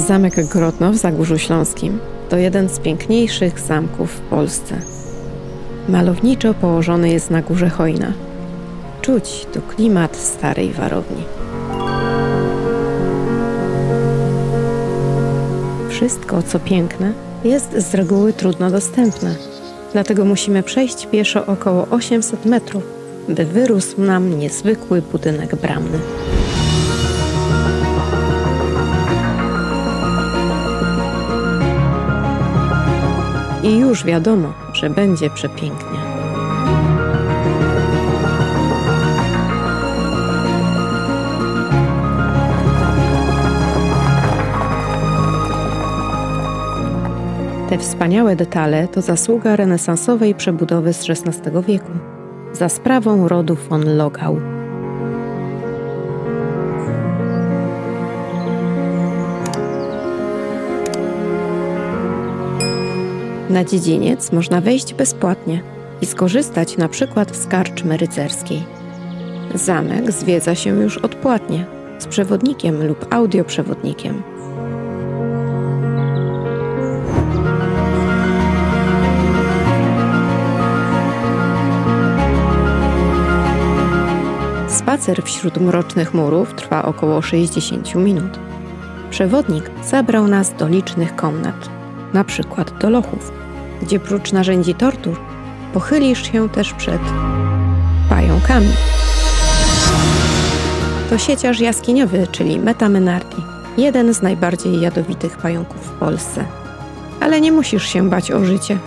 Zamek Grodno w Zagórzu Śląskim to jeden z piękniejszych zamków w Polsce. Malowniczo położony jest na górze Hojna. Czuć tu klimat starej warowni. Wszystko, co piękne, jest z reguły trudno dostępne. Dlatego musimy przejść pieszo około 800 metrów, by wyrósł nam niezwykły budynek bramny. I już wiadomo, że będzie przepięknie. Te wspaniałe detale to zasługa renesansowej przebudowy z XVI wieku, za sprawą rodu von Logau. Na dziedziniec można wejść bezpłatnie i skorzystać na przykład z karczmy rycerskiej. Zamek zwiedza się już odpłatnie, z przewodnikiem lub audioprzewodnikiem. Spacer wśród mrocznych murów trwa około 60 minut. Przewodnik zabrał nas do licznych komnat, na przykład do lochów, gdzie prócz narzędzi tortur pochylisz się też przed pająkami. To sieciarz jaskiniowy, czyli Metamenardi, jeden z najbardziej jadowitych pająków w Polsce. Ale nie musisz się bać o życie.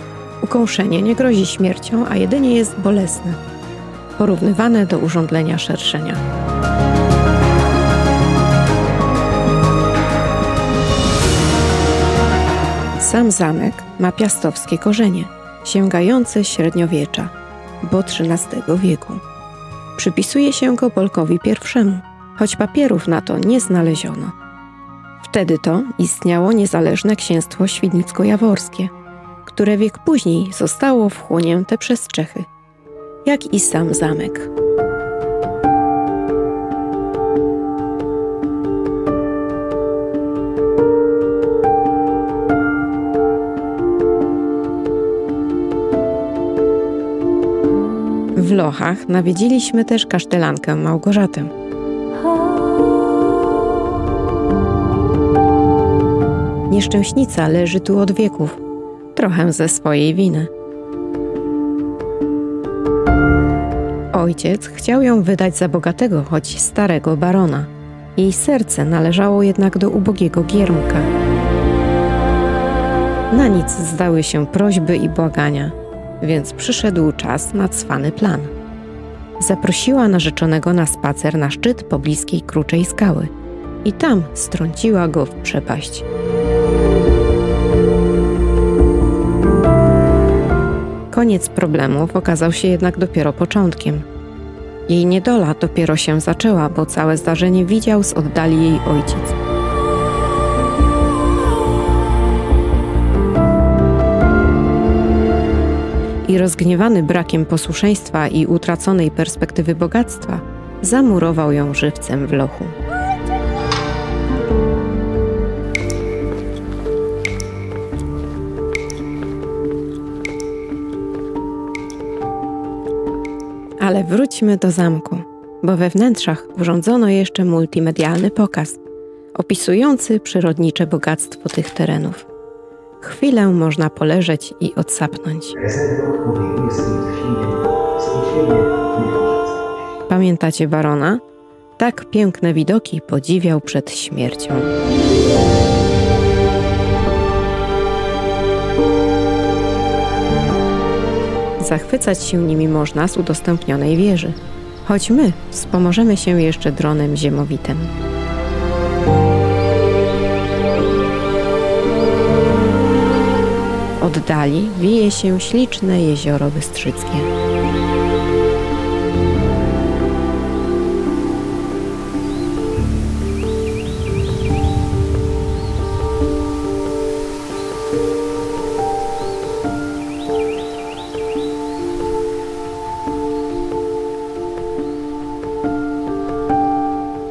Ukąszenie nie grozi śmiercią, a jedynie jest bolesne, porównywane do urządlenia szerszenia. Sam zamek ma piastowskie korzenie, sięgające średniowiecza, bo XIII wieku. Przypisuje się go Bolkowi I, choć papierów na to nie znaleziono. Wtedy to istniało niezależne księstwo świdnicko-jaworskie, które wiek później zostało wchłonięte przez Czechy, jak i sam zamek. W Lochach nawiedziliśmy też kasztelankę Małgorzatę. Nieszczęśnica leży tu od wieków, trochę ze swojej winy. Ojciec chciał ją wydać za bogatego, choć starego barona. Jej serce należało jednak do ubogiego Giermka. Na nic zdały się prośby i błagania, więc przyszedł czas na cwany plan. Zaprosiła narzeczonego na spacer na szczyt pobliskiej Kruczej Skały i tam strąciła go w przepaść. Koniec problemów okazał się jednak dopiero początkiem. Jej niedola dopiero się zaczęła, bo całe zdarzenie widział z oddali jej ojciec. I rozgniewany brakiem posłuszeństwa i utraconej perspektywy bogactwa, zamurował ją żywcem w lochu. Ale wróćmy do zamku, bo we wnętrzach urządzono jeszcze multimedialny pokaz, opisujący przyrodnicze bogactwo tych terenów. Chwilę można poleżeć i odsapnąć. Pamiętacie barona? Tak piękne widoki podziwiał przed śmiercią. Zachwycać się nimi można z udostępnionej wieży, choć my wspomożemy się jeszcze dronem ziemowitym. W oddali wije się śliczne jezioro Bystrzyckie.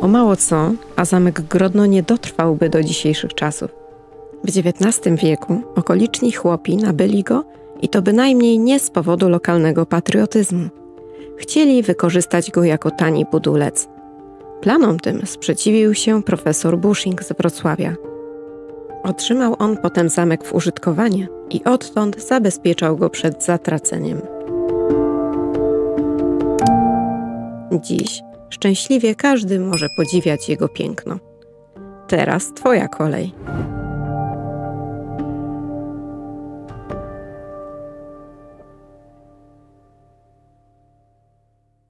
O mało co, a zamek Grodno nie dotrwałby do dzisiejszych czasów. W XIX wieku okoliczni chłopi nabyli go i to bynajmniej nie z powodu lokalnego patriotyzmu. Chcieli wykorzystać go jako tani budulec. Planom tym sprzeciwił się profesor Bushing z Wrocławia. Otrzymał on potem zamek w użytkowanie i odtąd zabezpieczał go przed zatraceniem. Dziś szczęśliwie każdy może podziwiać jego piękno. Teraz twoja kolej.